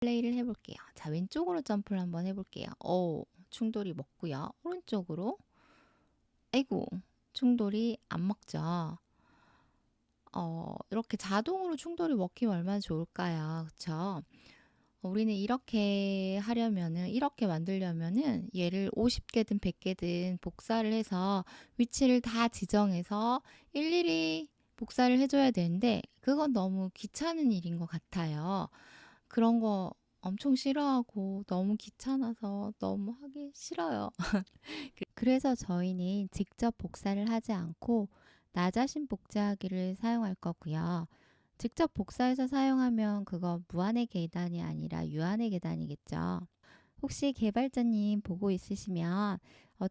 플레이를 해볼게요. 자, 왼쪽으로 점프를 한번 해볼게요. 충돌이 먹고요. 오른쪽으로. 아이고, 충돌이 안 먹죠. 이렇게 자동으로 충돌이 먹히면 얼마나 좋을까요? 그쵸? 우리는 이렇게 하려면은, 이렇게 만들려면은 얘를 50개든 100개든 복사를 해서 위치를 다 지정해서 일일이 복사를 해줘야 되는데, 그건 너무 귀찮은 일인 것 같아요. 그런 거 엄청 싫어하고 너무 귀찮아서 너무 하기 싫어요. 그래서 저희는 직접 복사를 하지 않고 나 자신 복제하기를 사용할 거고요. 직접 복사해서 사용하면 그거 무한의 계단이 아니라 유한의 계단이겠죠. 혹시 개발자님 보고 있으시면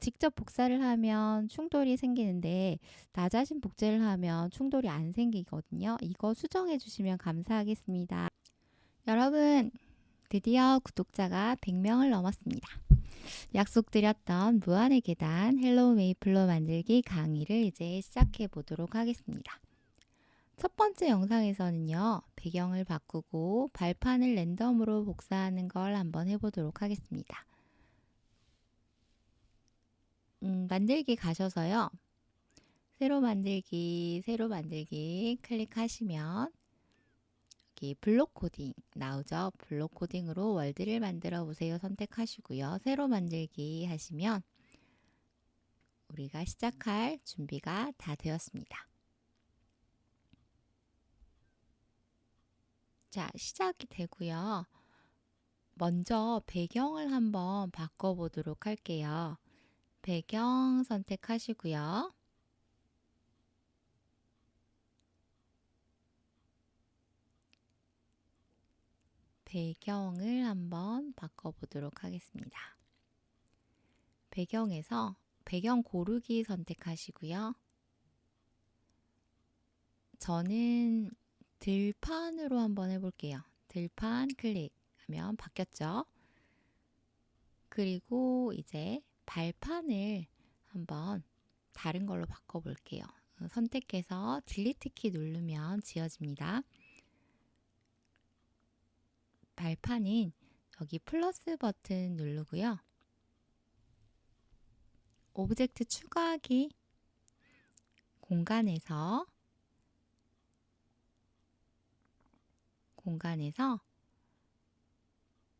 직접 복사를 하면 충돌이 생기는데 나 자신 복제를 하면 충돌이 안 생기거든요. 이거 수정해 주시면 감사하겠습니다. 여러분, 드디어 구독자가 100명을 넘었습니다. 약속드렸던 무한의 계단 헬로우 메이플로 만들기 강의를 이제 시작해 보도록 하겠습니다. 첫 번째 영상에서는요, 배경을 바꾸고 발판을 랜덤으로 복사하는 걸 한번 해보도록 하겠습니다. 만들기 가셔서요, 새로 만들기 클릭하시면 여기 블록 코딩 나오죠. 블록 코딩으로 월드를 만들어 보세요 선택하시고요. 새로 만들기 하시면 우리가 시작할 준비가 다 되었습니다. 자, 시작이 되고요. 먼저 배경을 한번 바꿔보도록 할게요. 배경 선택하시고요. 배경을 한번 바꿔보도록 하겠습니다. 배경에서 배경 고르기 선택하시고요. 저는 들판으로 한번 해볼게요. 들판 클릭하면 바뀌었죠. 그리고 이제 발판을 한번 다른 걸로 바꿔볼게요. 선택해서 딜리트 키 누르면 지워집니다. 발판은 여기 플러스 버튼 누르고요. 오브젝트 추가하기 공간에서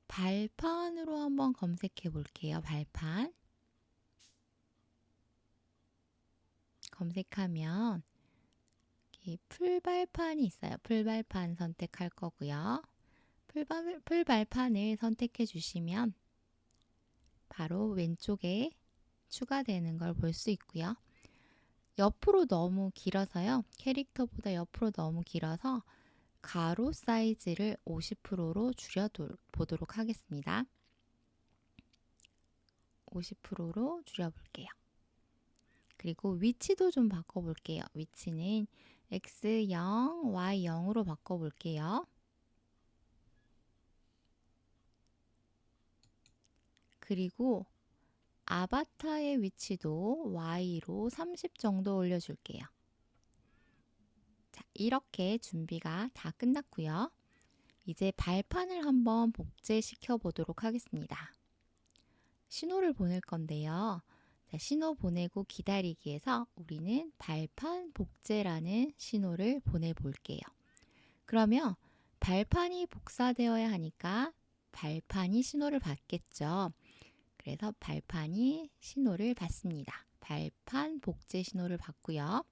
발판으로 한번 검색해 볼게요. 발판 검색하면 여기 풀발판이 있어요. 풀발판 선택할 거고요. 풀발판을 선택해 주시면 바로 왼쪽에 추가되는 걸 볼 수 있고요. 옆으로 너무 길어서요. 캐릭터보다 옆으로 너무 길어서 가로 사이즈를 50%로 줄여보도록 하겠습니다. 50%로 줄여볼게요. 그리고 위치도 좀 바꿔볼게요. 위치는 X0, Y0으로 바꿔볼게요. 그리고 아바타의 위치도 Y로 30 정도 올려줄게요. 자, 이렇게 준비가 다 끝났고요. 이제 발판을 한번 복제시켜 보도록 하겠습니다. 신호를 보낼 건데요. 자, 신호 보내고 기다리기에서 우리는 발판 복제라는 신호를 보내볼게요. 그러면 발판이 복사되어야 하니까 발판이 신호를 받겠죠. 그래서 발판이 신호를 받습니다. 발판 복제 신호를 받고요.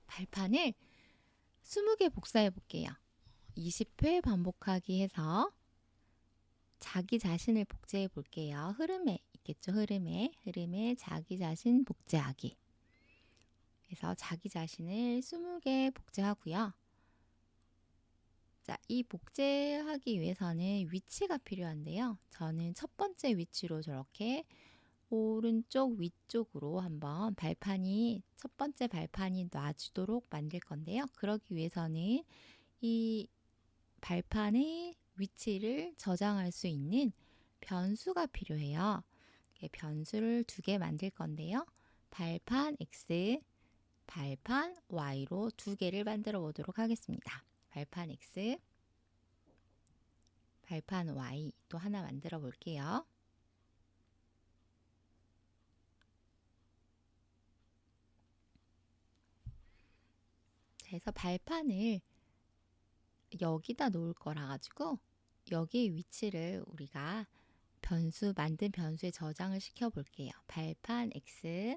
발판을 20개 복사해 볼게요. 20회 반복하기 해서 자기 자신을 복제해 볼게요. 흐름에 있겠죠. 흐름에 자기 자신 복제하기. 그래서 자기 자신을 20개 복제하고요. 자, 이 복제하기 위해서는 위치가 필요한데요. 저는 첫 번째 위치로 저렇게 오른쪽 위쪽으로 한번 첫 번째 발판이 놔주도록 만들 건데요. 그러기 위해서는 이 발판의 위치를 저장할 수 있는 변수가 필요해요. 변수를 2개 만들 건데요. 발판 X, 발판 Y로 2개를 만들어 보도록 하겠습니다. 발판 X, 발판 Y 또 하나 만들어 볼게요. 그래서 발판을 여기다 놓을 거라 가지고 여기의 위치를 우리가 만든 변수에 저장을 시켜 볼게요. 발판 X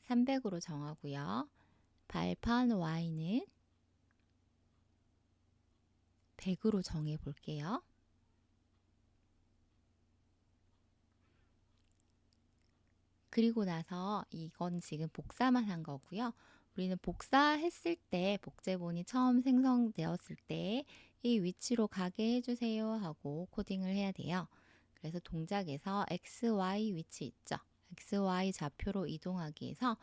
300으로 정하고요. 발판 Y는 100으로 정해 볼게요. 그리고 나서 이건 지금 복사만 한 거고요. 우리는 복사했을 때 복제본이 처음 생성되었을 때 이 위치로 가게 해주세요 하고 코딩을 해야 돼요. 그래서 동작에서 XY 위치 있죠. XY 좌표로 이동하기 위해서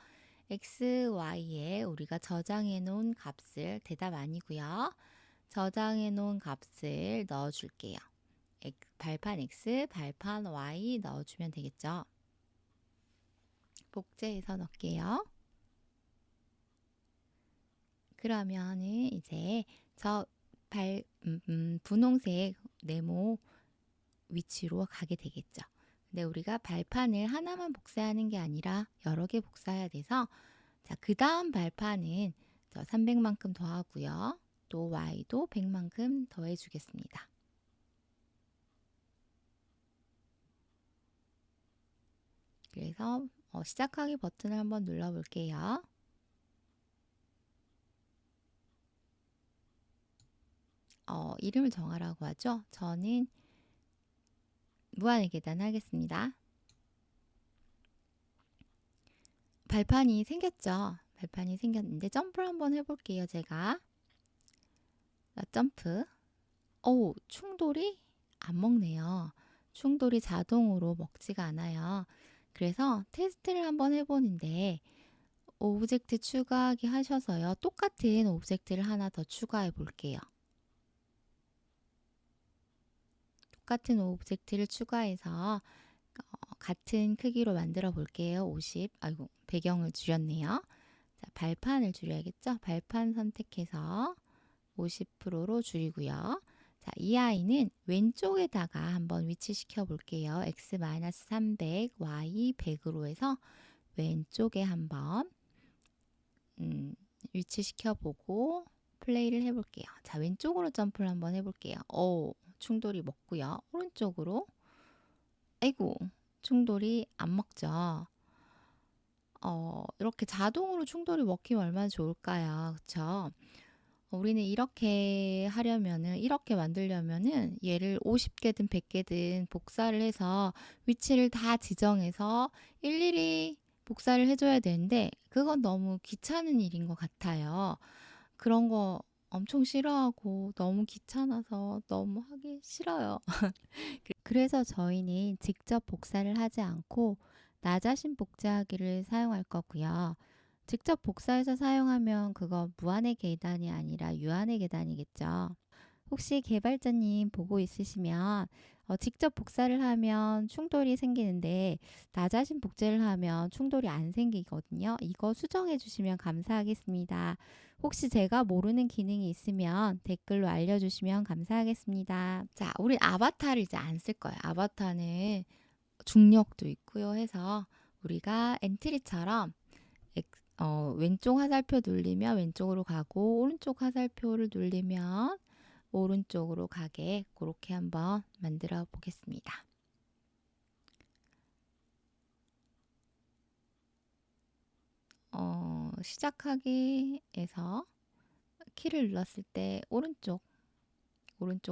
XY에 우리가 저장해 놓은 값을 대답 아니고요. 저장해 놓은 값을 넣어 줄게요. 발판 X, 발판 Y 넣어주면 되겠죠. 복제해서 넣을게요. 그러면은 이제 저 분홍색 네모 위치로 가게 되겠죠. 근데 우리가 발판을 하나만 복사하는 게 아니라 여러 개 복사해야 돼서 자, 그 다음 발판은 저 300만큼 더하고요. 또 Y도 100만큼 더해 주겠습니다. 그래서 시작하기 버튼을 한번 눌러 볼게요. 이름을 정하라고 하죠. 저는 무한의 계단 하겠습니다. 발판이 생겼죠. 발판이 생겼는데 점프를 한번 해볼게요. 제가 점프. 충돌이 안 먹네요. 충돌이 자동으로 먹지가 않아요. 그래서 테스트를 한번 해보는데 오브젝트 추가하기 하셔서요. 똑같은 오브젝트를 하나 더 추가해 볼게요. 똑같은 오브젝트를 추가해서 같은 크기로 만들어 볼게요. 50. 아이고, 배경을 줄였네요. 자, 발판을 줄여야겠죠? 발판 선택해서 50%로 줄이고요. 자, 이 아이는 왼쪽에다가 한번 위치시켜 볼게요. x-300, y 100으로 해서 왼쪽에 한번 위치시켜 보고 플레이를 해볼게요. 자, 왼쪽으로 점프를 한번 해볼게요. 충돌이 먹고요. 오른쪽으로 아이고, 충돌이 안 먹죠. 이렇게 자동으로 충돌이 먹히면 얼마나 좋을까요? 그쵸? 우리는 이렇게 하려면은, 이렇게 만들려면은 얘를 50개든 100개든 복사를 해서 위치를 다 지정해서 일일이 복사를 해줘야 되는데, 그건 너무 귀찮은 일인 것 같아요. 그런 거 엄청 싫어하고 너무 귀찮아서 너무 하기 싫어요. 그래서 저희는 직접 복사를 하지 않고 나 자신 복제하기를 사용할 거고요. 직접 복사해서 사용하면 그거 무한의 계단이 아니라 유한의 계단이겠죠. 혹시 개발자님 보고 있으시면 직접 복사를 하면 충돌이 생기는데 나 자신 복제를 하면 충돌이 안 생기거든요. 이거 수정해 주시면 감사하겠습니다. 혹시 제가 모르는 기능이 있으면 댓글로 알려주시면 감사하겠습니다. 자, 우리 아바타를 이제 안 쓸 거예요. 아바타는 중력도 있고요 해서 우리가 엔트리처럼 왼쪽 화살표 눌리면 왼쪽으로 가고 오른쪽 화살표를 눌리면 오른쪽으로 가게 그렇게 한번 만들어 보겠습니다. 시작하기에서 키를 눌렀을 때 오른쪽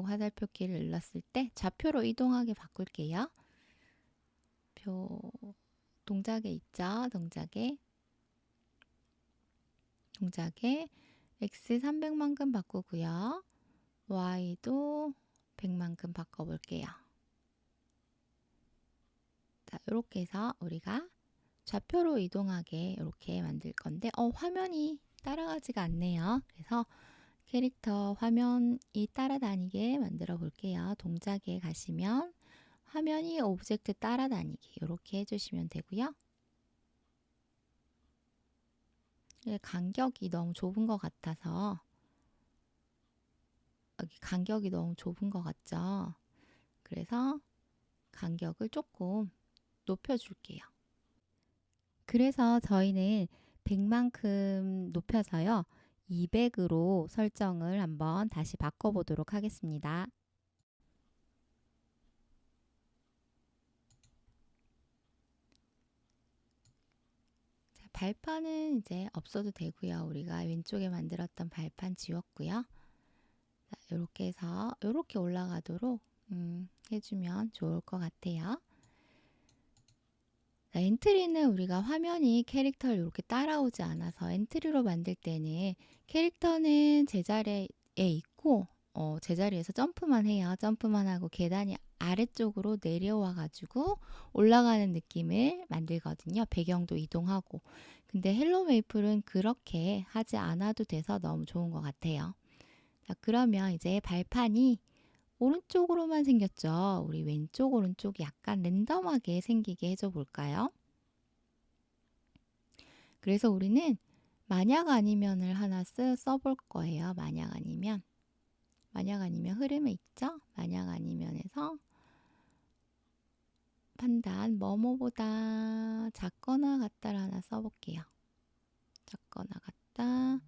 화살표 키를 눌렀을 때 좌표로 이동하게 바꿀게요. 동작에 있죠. 동작에 X 300만큼 바꾸고요. Y도 100만큼 바꿔볼게요. 자, 이렇게 해서 우리가 좌표로 이동하게 이렇게 만들 건데 화면이 따라가지가 않네요. 그래서 캐릭터 화면이 따라다니게 만들어 볼게요. 동작에 가시면 화면이 오브젝트 따라다니게 이렇게 해주시면 되고요. 간격이 너무 좁은 것 같아서 여기 간격이 너무 좁은 것 같죠? 그래서 간격을 조금 높여줄게요. 그래서 저희는 100만큼 높여서요. 200으로 설정을 한번 다시 바꿔보도록 하겠습니다. 자, 발판은 이제 없어도 되고요. 우리가 왼쪽에 만들었던 발판 지웠고요. 자, 이렇게 해서 이렇게 올라가도록 해주면 좋을 것 같아요. 자, 엔트리는 우리가 화면이 캐릭터를 이렇게 따라오지 않아서 엔트리로 만들 때는 캐릭터는 제자리에 있고 제자리에서 점프만 해요. 점프만 하고 계단이 아래쪽으로 내려와 가지고 올라가는 느낌을 만들거든요. 배경도 이동하고. 근데 헬로 메이플은 그렇게 하지 않아도 돼서 너무 좋은 것 같아요. 자, 그러면 이제 발판이 오른쪽으로만 생겼죠. 우리 왼쪽 오른쪽이 약간 랜덤하게 생기게 해줘 볼까요? 그래서 우리는 만약 아니면을 하나 써볼 거예요. 만약 아니면 흐름에 있죠? 만약 아니면에서 판단 뭐뭐보다 작거나 같다를 하나 써볼게요. 작거나 같다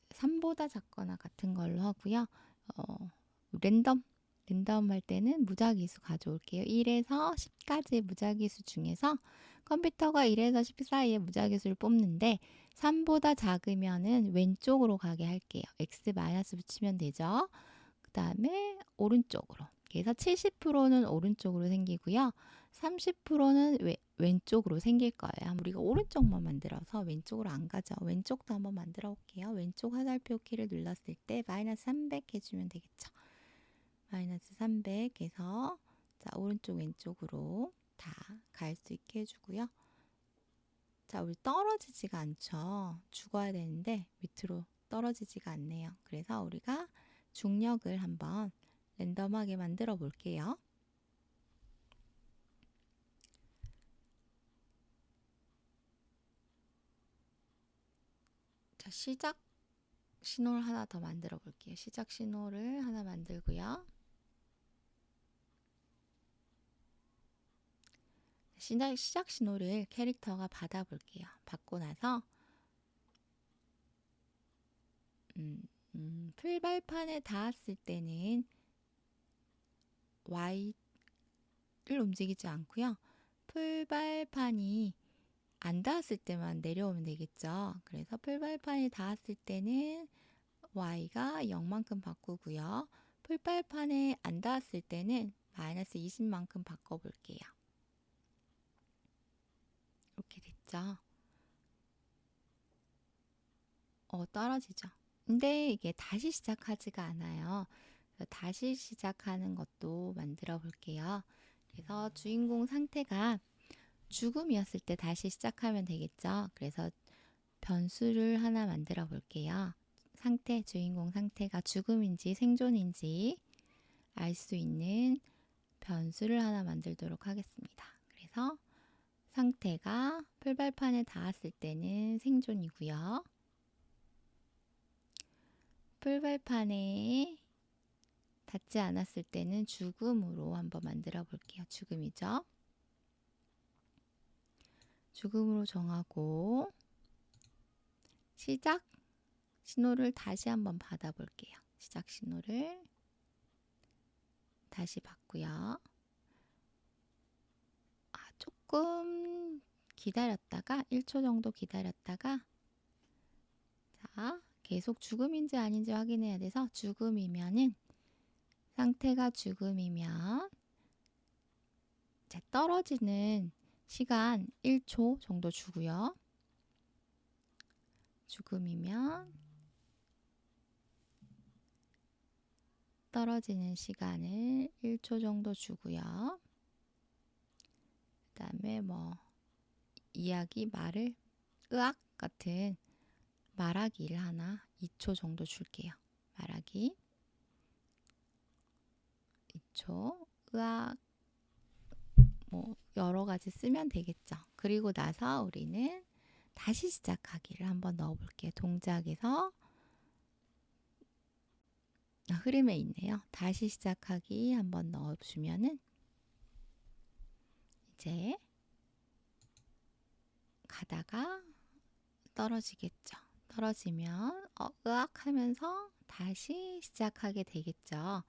3보다 작거나 같은 걸로 하고요. 랜덤 할 때는 무작위수 가져올게요. 1에서 10까지 무작위수 중에서 컴퓨터가 1에서 10 사이에 무작위수를 뽑는데 3보다 작으면은 왼쪽으로 가게 할게요. X 마이너스 붙이면 되죠. 그 다음에 오른쪽으로. 그래서 70%는 오른쪽으로 생기고요. 30%는 왼쪽으로 생길 거예요. 우리가 오른쪽만 만들어서 왼쪽으로 안 가죠. 왼쪽도 한번 만들어 볼게요. 왼쪽 화살표 키를 눌렀을 때 마이너스 300 해주면 되겠죠. 마이너스 300에서 자, 오른쪽 왼쪽으로 다 갈 수 있게 해주고요. 자, 우리 떨어지지가 않죠. 죽어야 되는데 밑으로 떨어지지가 않네요. 그래서 우리가 중력을 한번 랜덤하게 만들어 볼게요. 자, 시작 신호를 하나 더 만들어 볼게요. 시작 신호를 하나 만들고요. 시작 신호를 캐릭터가 받아 볼게요. 받고 나서 풀발판에 닿았을 때는 Y를 움직이지 않고요. 풀발판이 안 닿았을 때만 내려오면 되겠죠. 그래서 풀발판이 닿았을 때는 Y가 0만큼 바꾸고요. 풀발판에 안 닿았을 때는 마이너스 20만큼 바꿔볼게요. 이렇게 됐죠. 떨어지죠. 근데 이게 다시 시작하지가 않아요. 다시 시작하는 것도 만들어 볼게요. 그래서 주인공 상태가 죽음이었을 때 다시 시작하면 되겠죠. 그래서 변수를 하나 만들어 볼게요. 주인공 상태가 죽음인지 생존인지 알 수 있는 변수를 하나 만들도록 하겠습니다. 그래서 상태가 풀발판에 닿았을 때는 생존이고요. 풀발판에 닿지 않았을 때는 죽음으로 한번 만들어 볼게요. 죽음이죠. 죽음으로 정하고 시작 신호를 다시 한번 받아 볼게요. 시작 신호를 다시 받고요. 조금 기다렸다가 1초 정도 기다렸다가 자, 계속 죽음인지 아닌지 확인해야 돼서 죽음이면은 상태가 죽음이면 자, 떨어지는 시간 1초 정도 주고요. 죽음이면 떨어지는 시간을 1초 정도 주고요. 그 다음에 말을 으악 같은 말하기를 하나 2초 정도 줄게요. 말하기 2초 으악 여러 가지 쓰면 되겠죠. 그리고 나서 우리는 다시 시작하기를 한번 넣어 볼게요. 동작에서 흐름에 있네요. 다시 시작하기 한번 넣어주면은 이제 가다가 떨어지겠죠. 떨어지면 으악 하면서 다시 시작하게 되겠죠.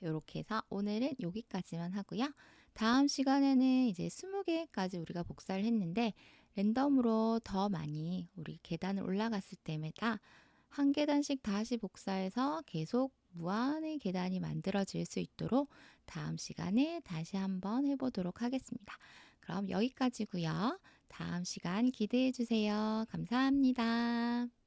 이렇게 해서 오늘은 여기까지만 하고요. 다음 시간에는 이제 20개까지 우리가 복사를 했는데 랜덤으로 더 많이 우리 계단을 올라갔을 때마다 한 계단씩 다시 복사해서 계속 무한의 계단이 만들어질 수 있도록 다음 시간에 다시 한번 해보도록 하겠습니다. 그럼 여기까지고요. 다음 시간 기대해 주세요. 감사합니다.